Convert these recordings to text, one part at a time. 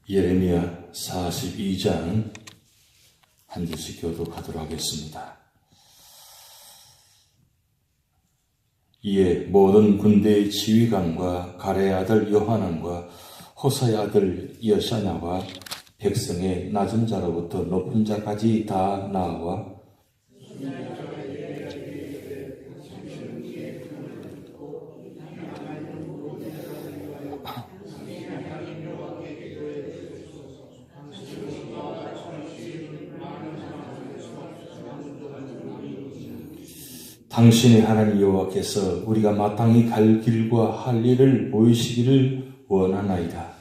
예레미야 42장 한 절씩 교독하도록 하겠습니다. 이에 모든 군대의 지휘관과 가레의 아들 요하난과 호사의 아들 여샤냐와 백성의 낮은 자로부터 높은 자까지 다 나와 당신의 하나님 여호와께서 우리가 마땅히 갈 길과 할 일을 보이시기를 원하나이다.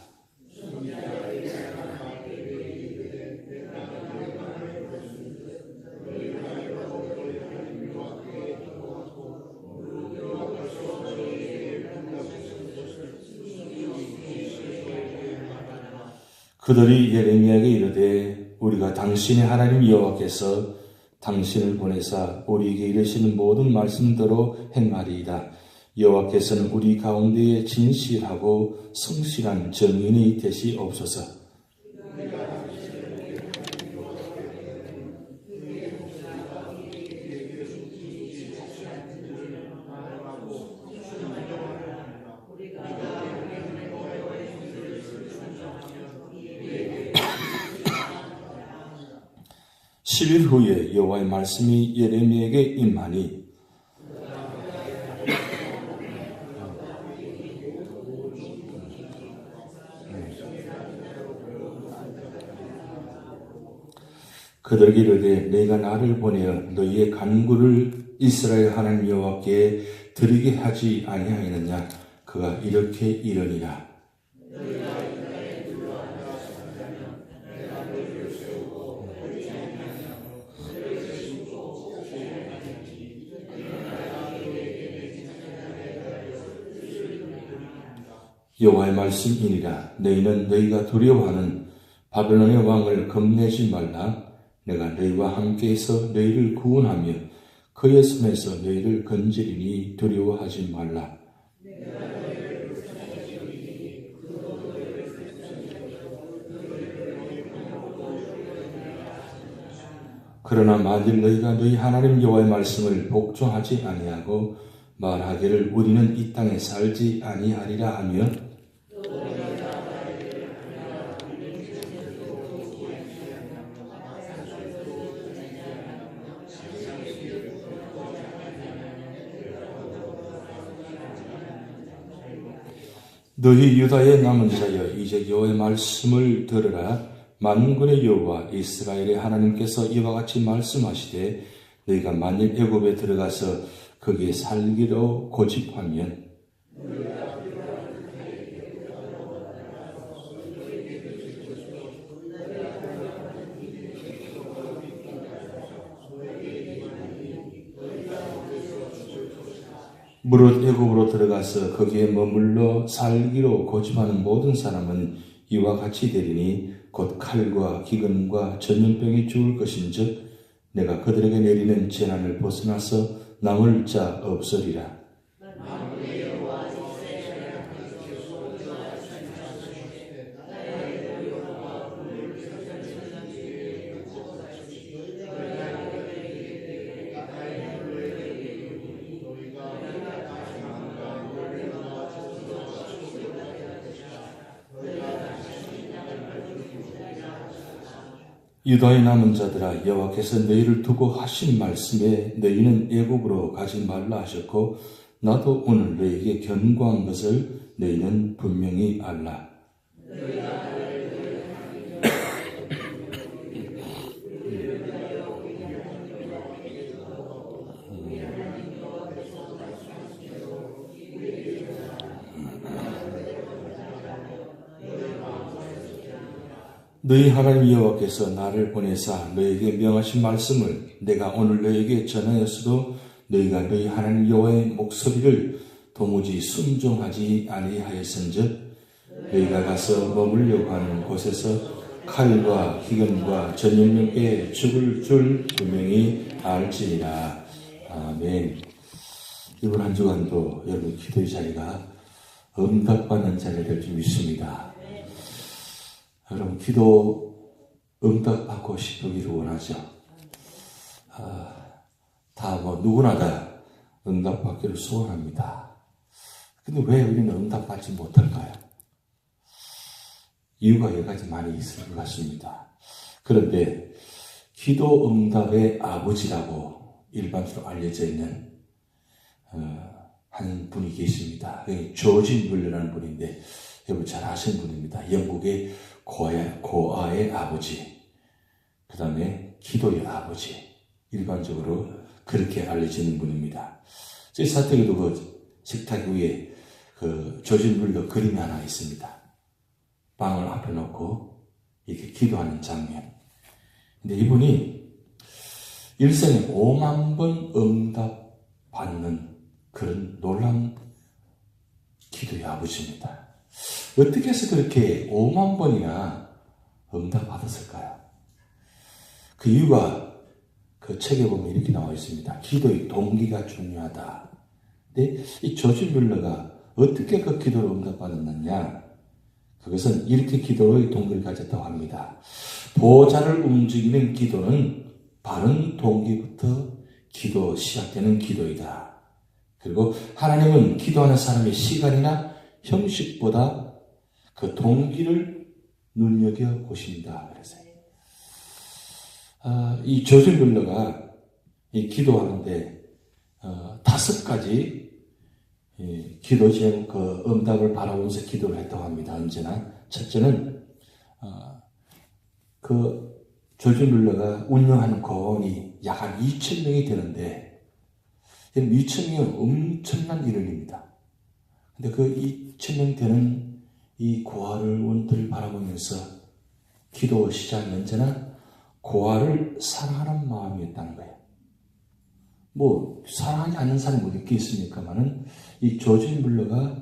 그들이 예레미야에게 이르되 우리가 당신의 하나님 여호와께서 당신을 보내사 우리에게 이르시는 모든 말씀대로 행하리이다. 여호와께서는 우리 가운데에 진실하고 성실한 정인이 되시옵소서. 10일 후에 여호와의 말씀이 예레미야에게 임하니 그들에게 이르되 내가 나를 보내어 너희의 간구를 이스라엘 하나님 여호와께 드리게 하지 아니하였느냐. 그가 이렇게 이르니라. 여호와의 말씀이니라. 너희는 너희가 두려워하는 바벨론의 왕을 겁내지 말라. 내가 너희와 함께해서 너희를 구원하며 그의 손에서 너희를 건지리니 두려워하지 말라. 그러나 만일 너희가 너희 하나님 여호와의 말씀을 복종하지 아니하고 말하기를 우리는 이 땅에 살지 아니하리라 하며 너희 유다의 남은 자여 이제 여호와의 말씀을 들으라. 만군의 여호와 이스라엘의 하나님께서 이와 같이 말씀하시되 너희가 만일 애굽에 들어가서 거기에 살기로 고집하면 무릇 애굽으로 들어가서 거기에 머물러 살기로 고집하는 모든 사람은 이와 같이 되리니 곧 칼과 기근과 전염병이 죽을 것인즉 내가 그들에게 내리는 재난을 벗어나서 남을 자 없으리라. 유다의 남은 자들아 여호와께서 너희를 두고 하신 말씀에 너희는 애굽으로 가지 말라 하셨고 나도 오늘 너희에게 경고한 것을 너희는 분명히 알라. 너희 하나님 여호와께서 나를 보내사 너희에게 명하신 말씀을 내가 오늘 너희에게 전하였어도 너희가 너희 하나님 여호와의 목소리를 도무지 순종하지 아니하였은즉 너희가 가서 머물려고 하는 곳에서 칼과 기근과 전염병에 죽을 줄 분명히 알지니라. 아멘. 이번 한 주간도 여러분 기도의 자리가 응답받는 자리가 될 줄 믿습니다. 여러분, 기도 응답받고 싶으기를 원하죠. 다 누구나 다 응답받기를 소원합니다. 근데 왜 우리는 응답받지 못할까요? 이유가 여러 가지 많이 있을 것 같습니다. 그런데 기도 응답의 아버지라고 일반적으로 알려져 있는 한 분이 계십니다. 조지 뮬러라는 분인데 여러분 잘 아시는 분입니다. 영국의 고아의 아버지, 그 다음에 기도의 아버지, 일반적으로 그렇게 알려지는 분입니다. 제 사택에도 그 식탁 위에 그 조지 뮬러 그림이 하나 있습니다. 빵을 앞에 놓고 이렇게 기도하는 장면. 근데 이분이 일생에 5만 번 응답받는 그런 놀라운 기도의 아버지입니다. 어떻게 해서 그렇게 5만 번이나 응답받았을까요? 그 이유가 그 책에 보면 이렇게 나와 있습니다. 기도의 동기가 중요하다. 근데 이 조지 뮬러가 어떻게 그 기도를 응답받았느냐? 그것은 이렇게 기도의 동기를 가졌다고 합니다. 보좌를 움직이는 기도는 바른 동기부터 시작되는 기도이다. 그리고 하나님은 기도하는 사람의 시간이나 형식보다 그 동기를 눈여겨보신다. 그래서 이 조지 뮬러가 이 기도하는데 5가지 기도 제목 그 응답을 바라보면서 기도를 했다고 합니다. 언제나 첫째는 그 조지 뮬러가 운영하는 고원이 약 한 2,000명이 되는데 2,000명은 엄청난 인원입니다. 근데 그 2,000명 되는 이 고아를 원들을 바라보면서 기도 시작이 언제나 고아를 사랑하는 마음이었다는 거예요. 사랑하지 않는 사람이 어디 있겠습니까만은 이 조지 뮬러가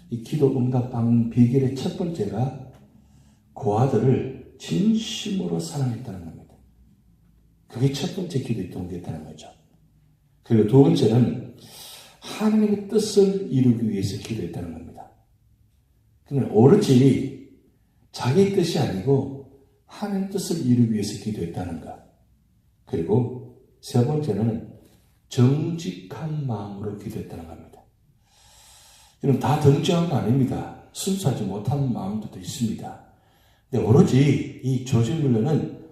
이 기도 응답받는 비결의 첫 번째가 고아들을 진심으로 사랑했다는 겁니다. 그게 첫 번째 기도의 동기였다는 거죠. 그리고 두 번째는 하나님의 뜻을 이루기 위해서 기도했다는 겁니다. 그러면 오로지 자기 뜻이 아니고 하나님의 뜻을 이루기 위해서 기도했다는 것. 그리고 세 번째는 정직한 마음으로 기도했다는 겁니다. 이건 다 정직한 거 아닙니다. 순수하지 못한 마음도 있습니다. 근데 오로지 이 조지 뮬러는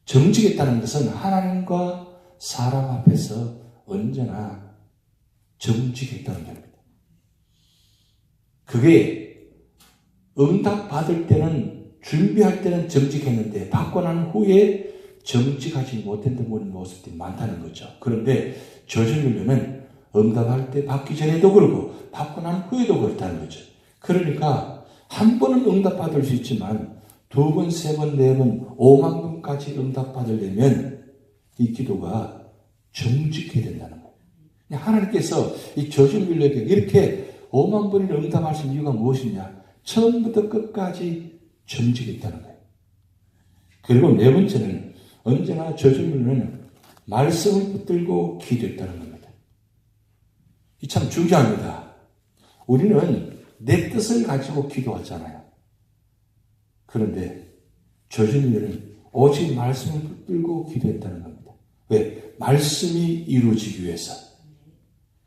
정직했다는 것은 하나님과 사람 앞에서 언제나 정직했다는 겁니다. 그게 응답 받을 때는 준비할 때는 정직했는데 받고 난 후에 정직하지 못했던 모습들이 많다는 거죠. 그런데 조지 뮬러는 응답할 때 받기 전에도 그렇고 받고 난 후에도 그렇다는 거죠. 그러니까 한 번은 응답받을 수 있지만 2번, 3번, 4번, 5만 번까지 응답받으려면 이 기도가 정직해야 된다는 거예요. 하나님께서 이 조지 뮬러에게 이렇게 5만 번이나 응답하신 이유가 무엇이냐? 처음부터 끝까지 정직했다는 거예요. 그리고 네 번째는 언제나 조지 뮬러는 말씀을 붙들고 기도했다는 겁니다. 이 참 중요합니다. 우리는 내 뜻을 가지고 기도하잖아요. 그런데 조지 뮬러는 오직 말씀을 붙들고 기도했다는 겁니다. 왜? 말씀이 이루어지기 위해서.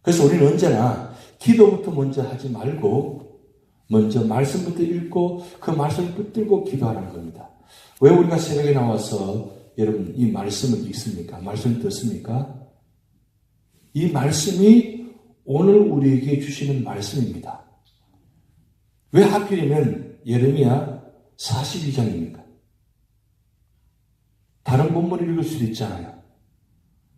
그래서 우리는 언제나 기도부터 먼저 하지 말고 먼저 말씀부터 읽고 그 말씀을 붙들고 기도하라는 겁니다. 왜 우리가 새벽에 나와서 여러분 이 말씀을 읽습니까? 말씀을 듣습니까? 이 말씀이 오늘 우리에게 주시는 말씀입니다. 왜 하필이면 예레미야 42장입니까? 다른 본문을 읽을 수도 있잖아요.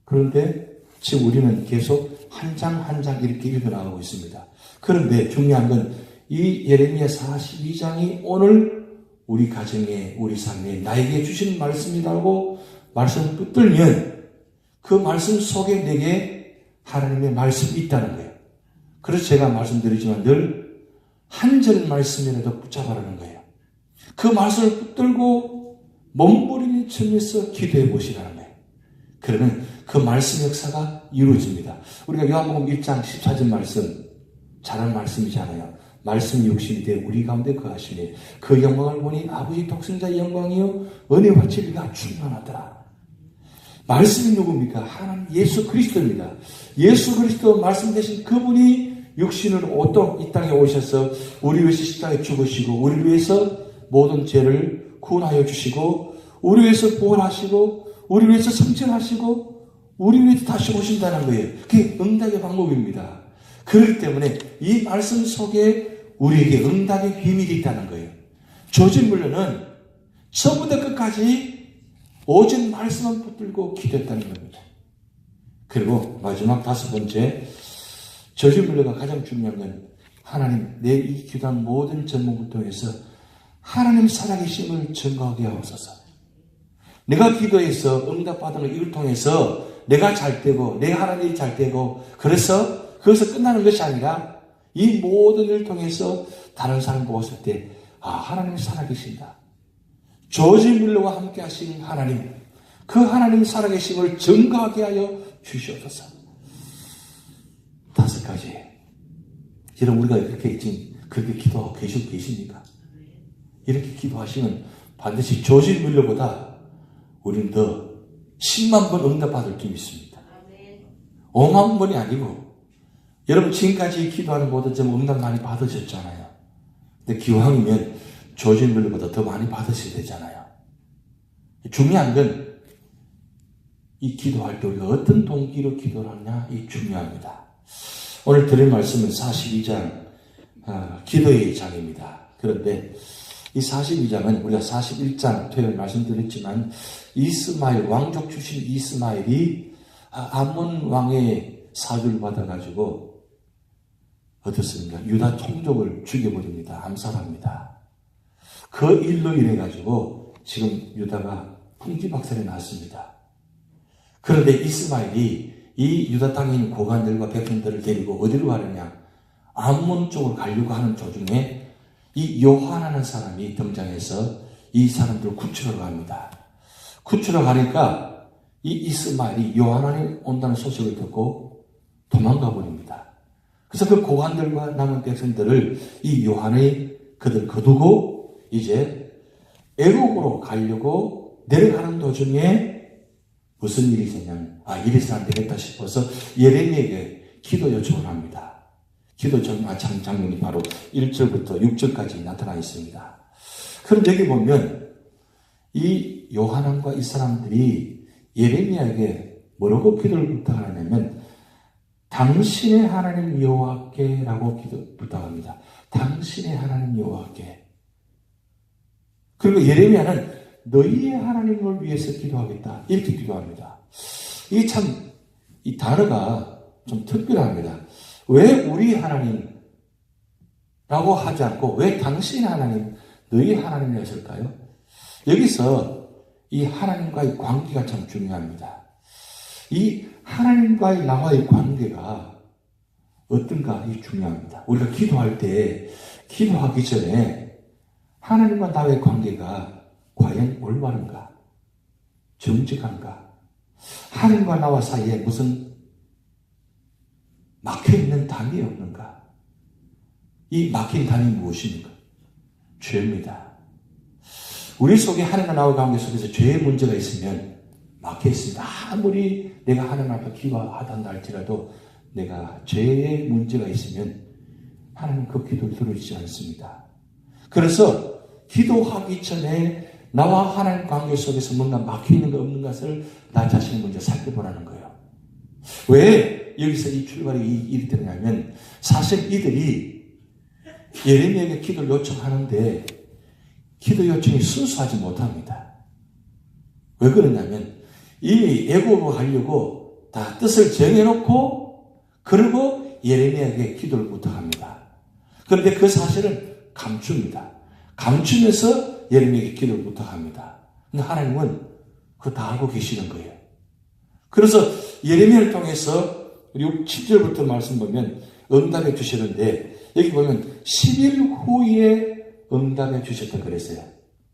그런데 지금 우리는 계속 한 장 한 장 이렇게 읽어나가고 있습니다. 그런데 중요한 건 이 예레미야 42장이 오늘 우리 가정에, 우리 삶에 나에게 주신 말씀이라고 말씀을 붙들면 그 말씀 속에 내게 하나님의 말씀이 있다는 거예요. 그래서 제가 말씀드리지만 늘 한 절 말씀이라도 붙잡아라는 거예요. 그 말씀을 붙들고 몸부림이 치면서 기도해 보시라는 거예요. 그러면 그 말씀 역사가 이루어집니다. 우리가 요한복음 1장 14절 말씀, 잘한 말씀이잖아요. 말씀이 육신이 되어 우리 가운데 거하시니 그 영광을 보니 아버지 독생자의 영광이요 은혜와 진리가 충만하더라. 말씀이 누굽니까? 하나님 예수 그리스도입니다. 예수 그리스도 말씀 되신 그분이 육신으로 이 땅에 오셔서 우리 위해서 십자가에 죽으시고 우리 위해서 모든 죄를 구원하여 주시고 우리 위해서 구원하시고 우리 위해서 성천하시고 우리 위해서 다시 오신다는 거예요. 그게 응답의 방법입니다. 그렇기 때문에 이 말씀 속에 우리에게 응답의 비밀이 있다는 거예요. 조진물러는 처음부터 끝까지 오직 말씀을 붙들고 기도했다는 겁니다. 그리고 마지막 5번째, 조진물러가 가장 중요한 건 하나님, 내 이 기도한 모든 전문을 통해서 하나님 살아계심을 증거하게 하옵소서. 내가 기도해서 응답받은 이를 통해서 내가 잘 되고 내 하나님이 잘 되고 그래서 거기서 끝나는 것이 아니라 이 모든 일을 통해서 다른 사람 보았을 때 하나님이 살아계신다. 조지 밀러와 함께 하신 하나님, 그 하나님 살아계심을 증거하게 하여 주시옵소서. 5가지. 여러분 우리가 그렇게 기도하고 계십니까? 이렇게 기도하시면 반드시 조지 밀러보다 우리는 더 10만 번 응답받을 게 있습니다. 5만 번이 아니고 여러분 지금까지 기도하는 모든 점 응답 많이 받으셨잖아요. 근데 기왕이면 조지 밀러보다 더 많이 받으셔야 되잖아요. 중요한 건 이 기도할 때 우리가 어떤 동기로 기도를 하느냐 이 중요합니다. 오늘 드릴 말씀은 42장 기도의 장입니다. 그런데 이 42장은 우리가 41장 토요일 말씀드렸지만 이스마엘 왕족 출신 이스마엘이 암몬 왕의 사주를 받아가지고 어떻습니까? 유다 총족을 죽여버립니다. 암살합니다. 그 일로 인해가지고 지금 유다가 풍지박살이 났습니다. 그런데 이스마엘이 이 유다 땅에 있는 고관들과 백성들을 데리고 어디로 가느냐? 암몬 쪽으로 가려고 하는 도중에 이 요한하는 사람이 등장해서 이 사람들을 구출하러 갑니다. 구출하러 가니까 이 이스마엘이 요한이 온다는 소식을 듣고 도망가 버립니다. 그래서 그 고관들과 남은 백성들을 이 요한이 그들 거두고 이제 애국으로 가려고 내려가는 도중에 무슨 일이 있었냐면 이래서 안 되겠다 싶어서 예레미야에게 기도 요청을 합니다. 기도 요청한 장면이 바로 1절부터 6절까지 나타나 있습니다. 그런데 여기 보면 이 요한안과 이 사람들이 예레미야에게 뭐라고 기도를 부탁하냐면 당신의 하나님 여호와께 라고 부탁합니다. 당신의 하나님 여호와께. 그리고 예레미야는 너희의 하나님을 위해서 기도하겠다. 이렇게 기도합니다. 이게 참, 이 단어가 좀 특별합니다. 왜 우리 하나님? 라고 하지 않고 왜 당신의 하나님, 너희 하나님이 했을까요? 여기서 이 하나님과의 관계가 참 중요합니다. 이 하나님과의 나와의 관계가 어떤가 이 중요합니다. 우리가 기도할 때 기도하기 전에 하나님과 나의 관계가 과연 올바른가? 정직한가? 하나님과 나와 사이에 무슨 막혀있는 담이 없는가? 이 막힌 담이 무엇입니까? 죄입니다. 우리 속에 하나님과 나와 관계 속에서 죄의 문제가 있으면 막혀있습니다. 아무리 내가 하나님 앞에 기도하다 할지라도 내가 죄의 문제가 있으면 하나님 그 기도를 들어주지 않습니다. 그래서 기도하기 전에 나와 하나님 관계 속에서 뭔가 막혀있는 거 없는 것을 나 자신을 먼저 살펴보라는 거예요. 왜 여기서 이 출발이 일이 되냐면 사실 이들이 예레미야에게 기도를 요청하는데 기도 요청이 순수하지 못합니다. 왜 그러냐면 이미 애국으로 가려고 다 뜻을 정해놓고 그리고 예레미야에게 기도를 부탁합니다. 그런데 그 사실은 감춥니다. 감추면서 예레미야에게 기도를 부탁합니다. 근데 하나님은 그거 다 알고 계시는 거예요. 그래서 예레미야를 통해서 6, 7절부터 말씀 보면 응답해 주시는데 여기 보면 10일 후에 응답해 주셨다 그랬어요.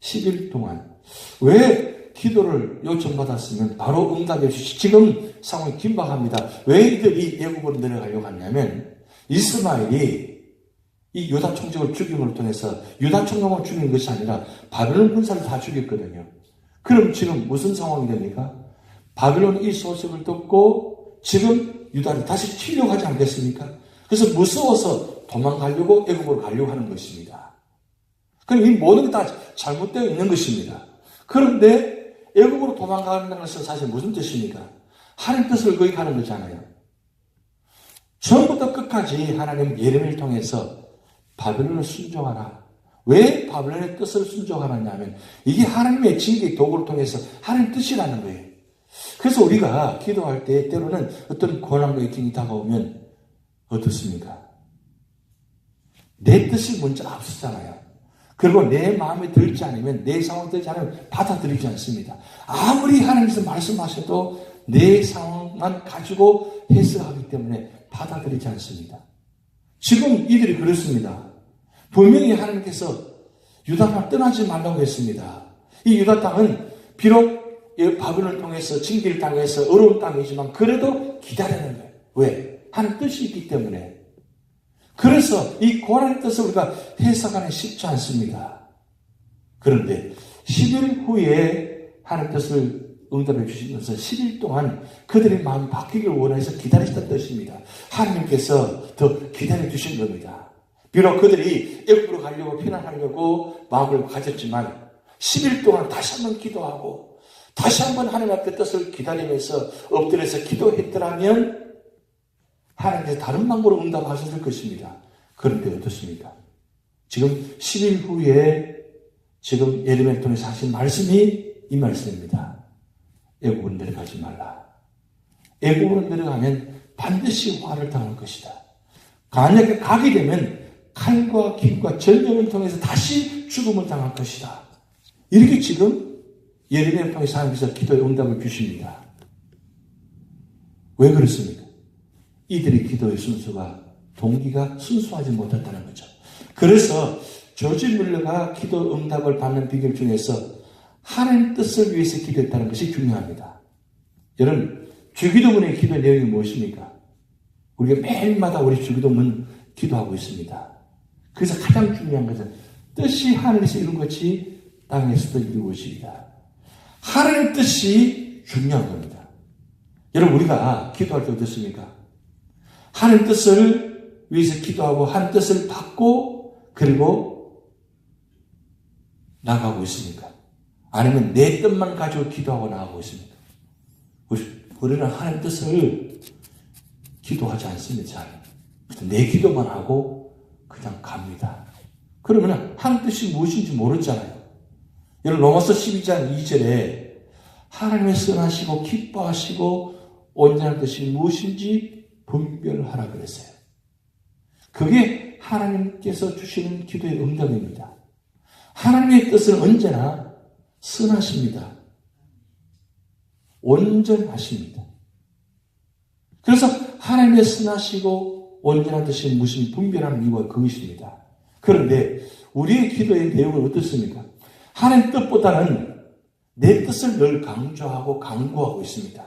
10일 동안. 왜 기도를 요청받았으면 바로 응답해 주시. 지금 상황이 긴박합니다. 왜 이들이 애국으로 내려가려고 하냐면 이스마엘이 이 유다 총독을 죽임을 통해서 유다 총독을 죽인 것이 아니라 바벨론 군사를 다 죽였거든요. 그럼 지금 무슨 상황이 됩니까? 바벨론 이 소식을 듣고 지금 유다를 다시 치려고 하지 않겠습니까? 그래서 무서워서 도망가려고 애굽으로 가려고 하는 것입니다. 그럼 이 모든 게 다 잘못되어 있는 것입니다. 그런데 애굽으로 도망가는 것은 사실 무슨 뜻입니까? 하나님 뜻을 거기 가는 거잖아요. 처음부터 끝까지 하나님 예레미야를 통해서 바벨론을 순종하라. 왜 바벨론의 뜻을 순종하느냐 하면 이게 하나님의 징계 도구를 통해서 하나님 뜻이라는 거예요. 그래서 우리가 기도할 때 때로는 어떤 고난과 역경이 다가오면 어떻습니까? 내 뜻이 먼저 앞서잖아요. 그리고 내 마음에 들지 않으면, 내 상황에 들지 않으면 받아들이지 않습니다. 아무리 하나님께서 말씀하셔도 내 상황만 가지고 해석하기 때문에 받아들이지 않습니다. 지금 이들이 그렇습니다. 분명히 하나님께서 유다 땅을 떠나지 말라고 했습니다. 이 유다 땅은 비록 바벨론을 통해서 징계를 당해서 어려운 땅이지만 그래도 기다리는 거예요. 왜? 하나님 뜻이 있기 때문에. 그래서 이 고난의 뜻을 우리가 해석하는 쉽지 않습니다. 그런데 10일 후에 하나님 뜻을 응답해 주시면서 10일 동안 그들의 마음이 바뀌기를 원해서 기다리셨던 뜻입니다. 하나님께서 더 기다려 주신 겁니다. 비록 그들이 애굽으로 가려고 피난하려고 마음을 가졌지만 10일 동안 다시 한번 기도하고 다시 한번 하나님 앞에 뜻을 기다리면서 엎드려서 기도했더라면 하나님께서 다른 방법으로 응답하셨을 것입니다. 그런데 어떻습니까? 지금 10일 후에 지금 예레미야를 통해서 하신 말씀이 이 말씀입니다. 애굽으로 내려가지 말라. 애굽으로 내려가면 반드시 화를 당할 것이다. 만약에 가게 되면 칼과 김과 전쟁을 통해서 다시 죽음을 당할 것이다. 이렇게 지금 예레미야를 통해서 하나님께서 기도의 응답을 주십니다. 왜 그렇습니까? 이들의 기도의 순수가 동기가 순수하지 못했다는 거죠. 그래서 조지 뮬러가 기도 응답을 받는 비결 중에서 하나님 뜻을 위해서 기도했다는 것이 중요합니다. 여러분, 주기도문의 기도 내용이 무엇입니까? 우리가 매일마다 우리 주기도문 기도하고 있습니다. 그래서 가장 중요한 것은 뜻이 하늘에서 이룬 것이 땅에서도 이루어지리라. 하나님 뜻이 중요한 겁니다. 여러분, 우리가 기도할 때 어떻습니까? 하나님 뜻을 위해서 기도하고 하나님 뜻을 받고 그리고 나가고 있습니까? 아니면 내 뜻만 가지고 기도하고 나가고 있습니까? 우리는 하나님 뜻을 기도하지 않습니다. 내 기도만 하고 그냥 갑니다. 그러면 하나님 뜻이 무엇인지 모르잖아요. 여러분, 로마서 12장 2절에 하나님의 선하시고 기뻐하시고 온전한 뜻이 무엇인지 분별하라 그랬어요. 그게 하나님께서 주시는 기도의 응답입니다. 하나님의 뜻은 언제나 선하십니다. 온전하십니다. 그래서 하나님의 선하시고 온전한 뜻이 무엇인지 분별하는 이유가 그것입니다. 그런데 우리의 기도의 내용은 어떻습니까? 하나님 뜻보다는 내 뜻을 늘 강조하고 강구하고 있습니다.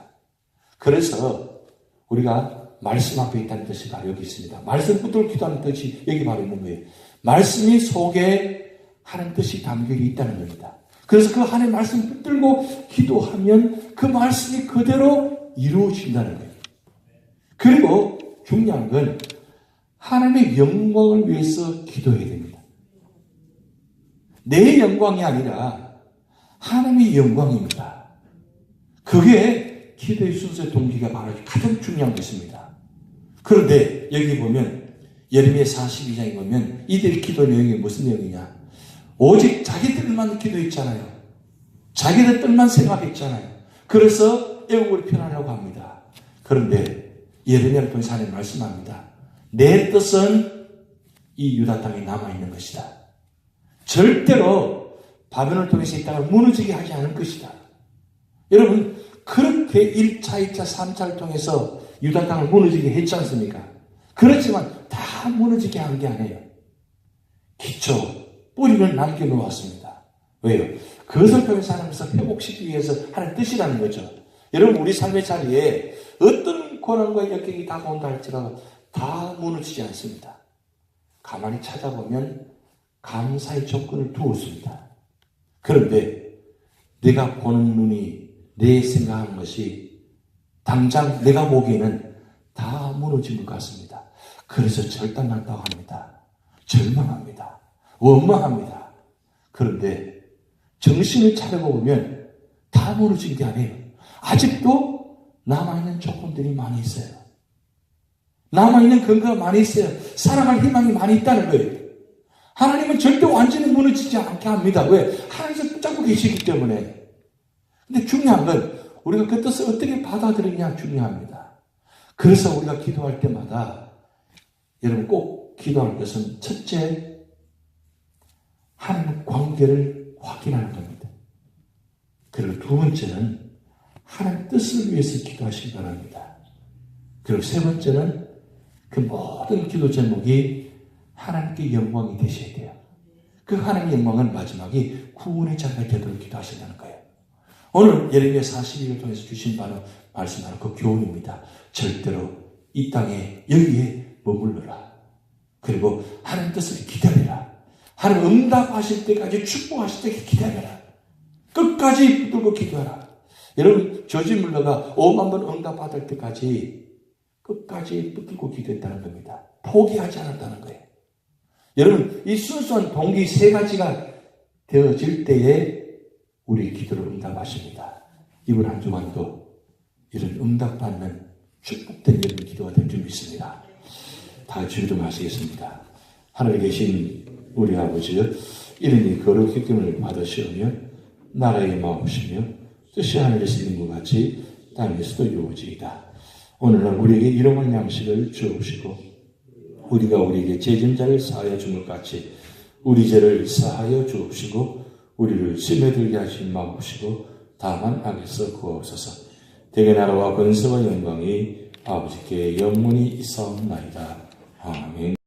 그래서 우리가 말씀 앞에 있다는 뜻이 바로 여기 있습니다. 말씀 붙들고 기도하는 뜻이 여기 바로 있는 거예요. 말씀이 속에 하나님 뜻이 담겨 있다는 겁니다. 그래서 그 하나님 말씀 붙들고 기도하면 그 말씀이 그대로 이루어진다는 거예요. 그리고 중요한 건 하나님의 영광을 위해서 기도해야 됩니다. 내 영광이 아니라 하나님의 영광입니다. 그게 기도의 순서의 동기가 바로 가장 중요한 것입니다. 그런데 여기 보면 예레미야 42장에 보면 이들의 기도 내용이 무슨 내용이냐? 오직 자기들만 기도했잖아요. 자기들 뜻만 생각했잖아요. 그래서 애국으로 편하려고 합니다. 그런데 예레미야를 통해서 하나님 말씀합니다. 내 뜻은 이 유다 땅에 남아있는 것이다. 절대로 바벨론을 통해서 이 땅을 무너지게 하지 않을 것이다. 여러분, 그렇게 1차, 2차, 3차를 통해서 유다 땅을 무너지게 했지 않습니까? 그렇지만 다 무너지게 한 게 아니에요. 기초, 뿌리를 남겨놓았습니다. 왜요? 그것을 통해서 하나님께서 회복시키기 위해서 하는 뜻이라는 거죠. 여러분, 우리 삶의 자리에 어떤 고난과 역경이 다가온다 할지라도 다 무너지지 않습니다. 가만히 찾아보면 감사의 조건을 두었습니다. 그런데 내가 보는 눈이, 내 생각하는 것이 당장 내가 보기에는 다 무너진 것 같습니다. 그래서 절단났다고 합니다. 절망합니다. 원망합니다. 그런데 정신을 차려보면 다 무너진 게 아니에요. 아직도 남아있는 조건들이 많이 있어요. 남아있는 근거가 많이 있어요. 살아갈 희망이 많이 있다는 거예요. 하나님은 절대 완전히 무너지지 않게 합니다. 왜? 하나님께서 붙잡고 계시기 때문에. 근데 중요한 건 우리가 그 뜻을 어떻게 받아들이냐 중요합니다. 그래서 우리가 기도할 때마다 여러분 꼭 기도할 것은 첫째, 하나님 관계를 확인하는 겁니다. 그리고 두 번째는 하나님 뜻을 위해서 기도하시기 바랍니다. 그리고 세 번째는 그 모든 기도 제목이 하나님께 영광이 되셔야 돼요. 그 하나님의 영광은 마지막에 구원의 자리가 되도록 기도하신다는 거예요. 오늘 예레미야 42를 통해서 주신 바로 말씀하는 그 교훈입니다. 절대로 이 땅에 여기에 머물러라. 그리고 하나님 뜻을 기다려라. 하나님 응답하실 때까지 축복하실 때 기다려라. 끝까지 붙들고 기도하라. 여러분 조지 물러가 5만 번 응답받을 때까지 끝까지 붙들고 기도했다는 겁니다. 포기하지 않았다는 거예요. 여러분 이 순수한 동기 세 가지가 되어질 때에 우리 기도를 응답하십니다. 이번 한 주간도 이런 응답받는 축복된 여러분 기도가 될 줄 믿습니다. 다 주의하시겠습니다. 하늘에 계신 우리 아버지여, 이른이 거룩히 기쁨을 받으시오며 나라의 마음이시며 뜻이 하늘에서 있는 것 같이 땅에서도 이루어지이다. 오늘날 우리에게 일용할 양식을 주옵시고 우리가 우리에게 죄진자를 사하여 준 것 같이 우리 죄를 사하여 주옵시고 우리를 시험에 들게 하지 마옵시고 다만 악에서 구하옵소서. 대개 나라와 권세와 영광이 아버지께 영원히 있사옵나이다. 아멘.